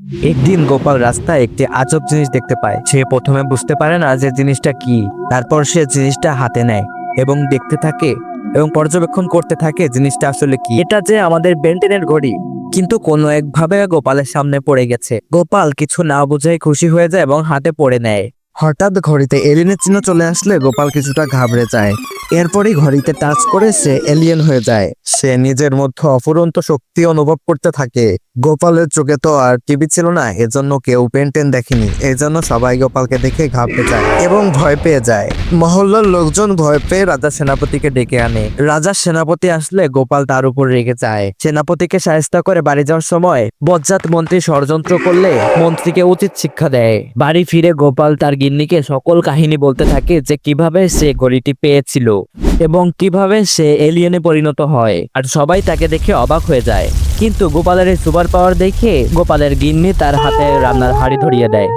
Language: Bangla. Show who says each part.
Speaker 1: একদিন গোপাল রাস্তায় একটি আজব জিনিস দেখতে পায়। সে প্রথমে বুঝতে পারে না যে জিনিসটা কি। তারপর সে জিনিসটা হাতে নেয় এবং দেখতে থাকে এবং পর্যবেক্ষণ করতে থাকে জিনিসটা আসলে কি। এটা যে আমাদের বেন্টেনের ঘড়ি, কিন্তু কোনো একভাবে গোপালের সামনে পড়ে গেছে। গোপাল কিছু না বুঝেই খুশি হয়ে যায় এবং হাতে পড়ে নেয়। হঠাৎ ঘড়িতে এলিয়েনের চিহ্ন চলে আসলে গোপাল কিছুটা ঘাবড়ে যায়। এরপরই ঘড়িতে টাচ করে সে এলিয়েন হয়ে যায়। সে নিজের মধ্যে অফুরন্ত শক্তি অনুভব করতে থাকে। গোপালের চোখে তো আর টিভি ছিল না, এজন্য কেউ বেন্টেন দেখেনি। এজন্য সবাই গোপালকে দেখে ঘাবড়ে যায় এবং ভয় পেয়ে যায়। মহল্লার লোকজন ভয় পেয়ে রাজা সেনাপতিকে ডেকে আনে। রাজা সেনাপতি আসলে গোপাল তার উপর রেগে যায়। সেনাপতিকে সাহায্য করে বাড়ি যাওয়ার সময় বজ্জাত মন্ত্রী ষড়যন্ত্র করলে মন্ত্রীকে উচিত শিক্ষা দেয়। বাড়ি ফিরে গোপাল তার গিন্নিকে সকল কাহিনী বলতে থাকে যে কিভাবে সে ঘড়িটি পেয়েছিল এবং কিভাবে সে এলিয়েনে পরিণত হয়। আর সবাই তাকে দেখে অবাক হয়ে যায়। কিন্তু গোপালের এই সুপার পাওয়ার দেখে গোপালের গিন্নি তার হাতে রান্নার হাঁড়ি ধরিয়ে দেয়।